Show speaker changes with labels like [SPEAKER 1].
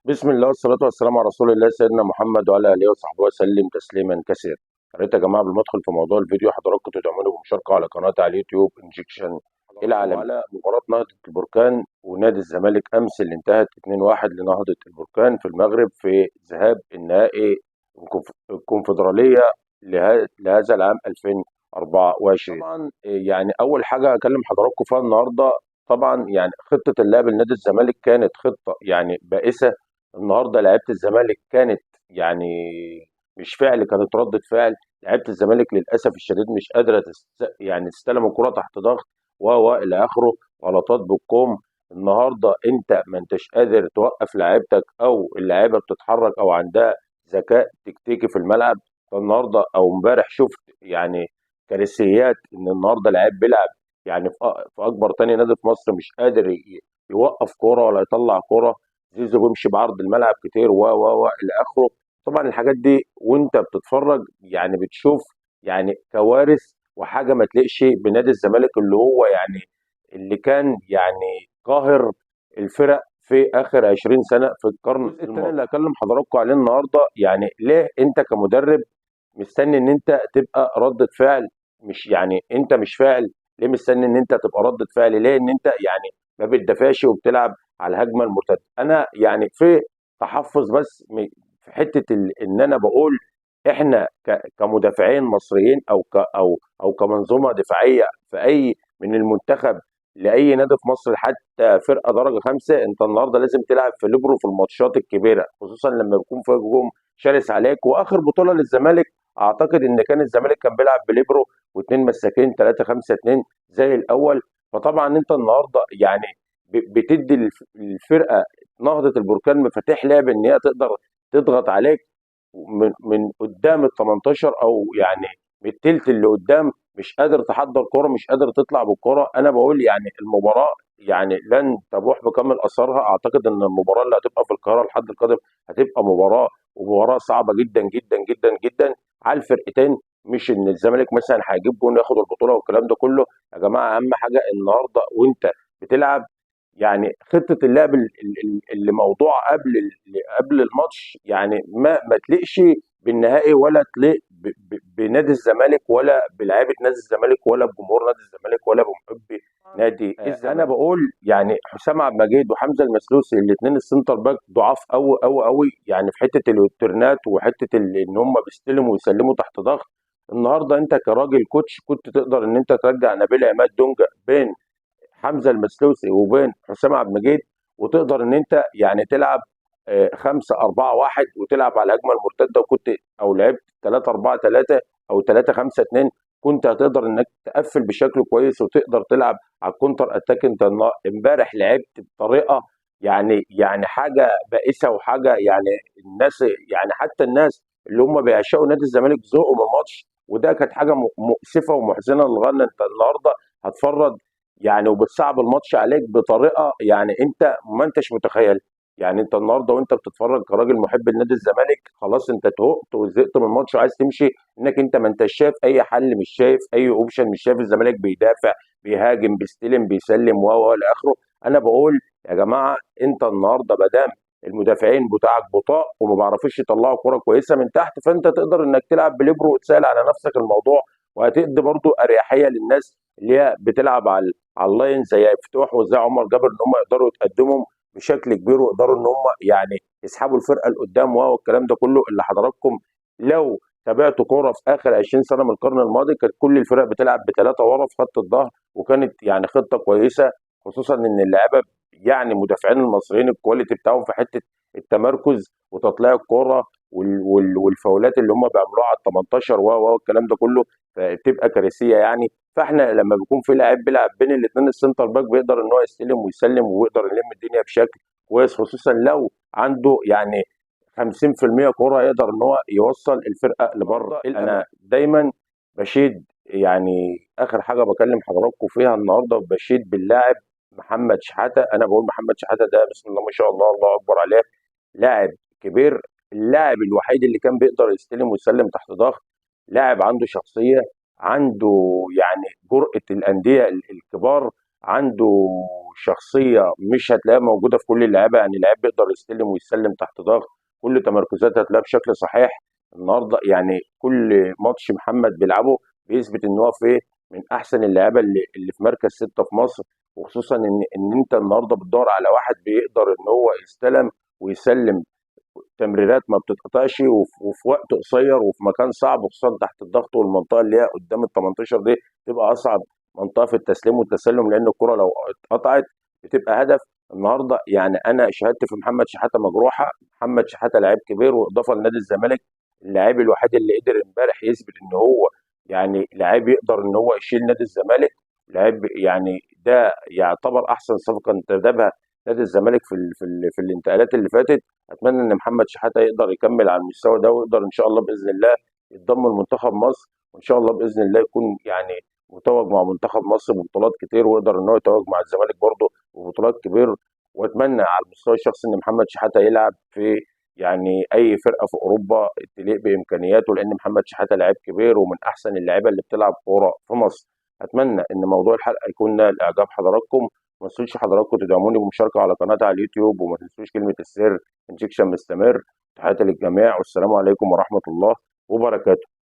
[SPEAKER 1] بسم الله والصلاة والسلام على رسول الله سيدنا محمد وعلى آله وصحبه وسلم تسليما كثيرا. يا ريت يا جماعة قبل ما ادخل في موضوع الفيديو حضراتكم تدعموني بمشاركة على قناتي على اليوتيوب انجكشن العالمي. على مباراة نهضة البركان ونادي الزمالك أمس اللي انتهت 2-1 لنهضة البركان في المغرب في ذهاب النهائي الكونفدرالية لهذا العام 2024. طبعا يعني أول حاجة أكلم حضراتكم فيها النهاردة، طبعا يعني خطة اللعب لنادي الزمالك كانت خطة يعني بائسة. النهارده لعيبه الزمالك كانت يعني مش فعل، كانت ردة فعل. لعيبه الزمالك للاسف الشديد مش قادره يعني تستلم الكره تحت ضغط و الى اخره، غلطات بالكوم. النهارده انت ما انتش قادر توقف لعيبتك، او اللعيبه بتتحرك او عندها ذكاء تكتيكي في الملعب. فالنهارده او امبارح شفت يعني كارثيات، ان النهارده لعيب بيلعب يعني في اكبر تاني نادي في مصر مش قادر يوقف كوره ولا يطلع كوره. زيزو بيمشي بعرض الملعب كتير و الى اخره. طبعا الحاجات دي وانت بتتفرج يعني بتشوف يعني كوارث، وحاجه ما تليقش بنادي الزمالك اللي هو يعني اللي كان يعني قاهر الفرق في اخر 20 سنه في القرن الثاني. الماضي اللي هكلم حضراتكم عليه النهارده، يعني ليه انت كمدرب مستني ان انت تبقى ردة فعل؟ مش يعني انت مش فاعل، ليه مستني ان انت تبقى ردة فعل؟ ليه ان انت يعني ما بتدافعش وبتلعب على الهجمه المرتده؟ انا يعني في تحفظ بس في حته ان انا بقول احنا كمدافعين مصريين او كمنظومه دفاعيه في اي من المنتخب لاي نادي في مصر، حتى فرقه درجه خمسه، انت النهارده لازم تلعب في ليبرو في الماتشات الكبيره، خصوصا لما يكون في هجوم شرس عليك. واخر بطوله للزمالك اعتقد ان كان الزمالك كان بيلعب بليبرو واثنين مساكين 3-5-2 زي الاول. فطبعا انت النهارده يعني بتدي الفرقه نهضه البركان مفاتيح لعب ان هي تقدر تضغط عليك من قدام ال 18، او يعني من التلت اللي قدام، مش قادر تحضر كوره، مش قادر تطلع بالكوره. انا بقول يعني المباراه يعني لن تبوح بكامل اثارها. اعتقد ان المباراه اللي هتبقى في القاهره الحد القادم هتبقى مباراه صعبه جدا جدا جدا جدا على الفرقتين. مش ان الزمالك مثلا هيجيب جون ياخد البطوله والكلام ده كله. يا جماعه اهم حاجه النهارده وانت بتلعب يعني خطه اللعب اللي موضوع قبل الماتش، يعني ما تليقش بالنهائي، ولا تليق بنادي الزمالك، ولا بلعيبه نادي الزمالك، ولا بجمهور نادي الزمالك، ولا بمحبي نادي الزمالك. انا بقول يعني حسام عبد المجيد وحمزه المسلوسي الاثنين السنتر باك ضعاف قوي قوي قوي، يعني في حته الترنات وحته ان هم بيستلموا ويسلموا تحت ضغط. النهارده انت كراجل كوتش كنت تقدر ان انت ترجع نبيل عماد دونجا بين حمزه المسلوسي وبين حسام عبد المجيد، وتقدر ان انت يعني تلعب 5-4-1 وتلعب على الهجمه المرتده، وكنت او لعبت 3-4-3 او 3-5-2 كنت هتقدر انك تقفل بشكل كويس وتقدر تلعب على الكونتر اتاك. انت امبارح لعبت بطريقه يعني حاجه بائسه، وحاجه يعني الناس يعني حتى الناس اللي هم بيعشقوا نادي الزمالك زهقوا من الماتش. وده كانت حاجه مؤسفه ومحزنه للغايه. انت النهارده هتفرض يعني وبتصعب الماتش عليك بطريقه يعني انت ما انتش متخيل. يعني انت النهارده وانت بتتفرج كراجل محب لنادي الزمالك، خلاص انت تهقت وزهقت من الماتش وعايز تمشي، انك انت ما انتش شايف اي حل، مش شايف اي اوبشن، مش شايف الزمالك بيدافع بيهاجم بيستلم بيسلم الى اخره. انا بقول يا جماعه انت النهارده ما دام المدافعين بتاعك بطاء وما بيعرفوش يطلعوا كرة كويسه من تحت، فانت تقدر انك تلعب بليبرو وتسهل على نفسك الموضوع، وهتدي برضو اريحيه للناس اللي هي بتلعب على اللاين زي فتوح وزي عمر جابر، ان هم يقدروا يتقدموا بشكل كبير، ويقدروا ان هم يعني يسحبوا الفرقه لقدام والكلام ده كله اللي حضراتكم لو تابعتوا كوره في اخر 20 سنه من القرن الماضي كانت كل الفرق بتلعب بثلاثه ورا في خط الظهر، وكانت يعني خطه كويسه، خصوصا ان اللعيبه يعني مدافعين المصريين الكواليتي بتاعهم في حته التمركز وتطليع الكوره والفاولات اللي هم بيعملوها على ال 18 والكلام ده كله، فبتبقى كارثيه يعني. فاحنا لما بيكون في لاعب بيلعب بين الاثنين السنتر باك بيقدر ان هو يستلم ويسلم ويقدر يلم الدنيا بشكل كويس، خصوصا لو عنده يعني 50% كوره يقدر ان هو يوصل الفرقه لبره. انا دايما بشيد يعني اخر حاجه بكلم حضراتكم فيها النهارده بشيد باللاعب محمد شحاته. انا بقول محمد شحاته ده بسم الله ما شاء الله الله اكبر عليه، لاعب كبير، اللاعب الوحيد اللي كان بيقدر يستلم ويسلم تحت ضغط، لاعب عنده شخصيه، عنده يعني جرأة الأندية الكبار. عنده شخصيه مش هتلاقيها موجوده في كل اللعيبه، يعني لعيب بيقدر يستلم ويسلم تحت ضغط، كل تمركزاته هتلاقيها بشكل صحيح. النهارده يعني كل ماتش محمد بيلعبه بيثبت ان هو في من احسن اللعيبه اللي في مركز سته في مصر. وخصوصا ان انت النهارده بتدور على واحد بيقدر ان هو يستلم ويسلم تمريرات ما بتتقطعش، وفي وقت قصير وفي مكان صعب، خصوصا تحت الضغط، والمنطقه اللي هي قدام ال 18 دي تبقى اصعب منطقه في التسليم والتسلم، لان الكره لو اتقطعت بتبقى هدف. النهارده يعني انا شهادتي في محمد شحاته مجروحه. محمد شحاته لعيب كبير واضافه لنادي الزمالك، اللاعب الوحيد اللي قدر امبارح يثبت ان هو يعني لاعب يقدر ان هو يشيل نادي الزمالك. لاعب يعني ده يعتبر احسن صفقه انتدبها نادي الزمالك في الانتقالات اللي فاتت. اتمنى ان محمد شحاته يقدر يكمل على المستوى ده، ويقدر ان شاء الله باذن الله يتضم لمنتخب مصر، وان شاء الله باذن الله يكون يعني متوج مع منتخب مصر ببطولات كتير، ويقدر ان هو يتوج مع الزمالك برضه ببطولات كبير. واتمنى على المستوى الشخصي ان محمد شحاته يلعب في يعني اي فرقه في اوروبا تليق بامكانياته، لان محمد شحاته لاعب كبير ومن احسن اللعيبه اللي بتلعب كوره في مصر. اتمنى ان موضوع الحلقه يكون نال اعجاب حضراتكم. ما تنسوش حضراتكم تدعموني بمشاركه على قناتي على اليوتيوب، وما تنسوش كلمه السر انجكشن مستمر. تحياتي للجميع، والسلام عليكم ورحمه الله وبركاته.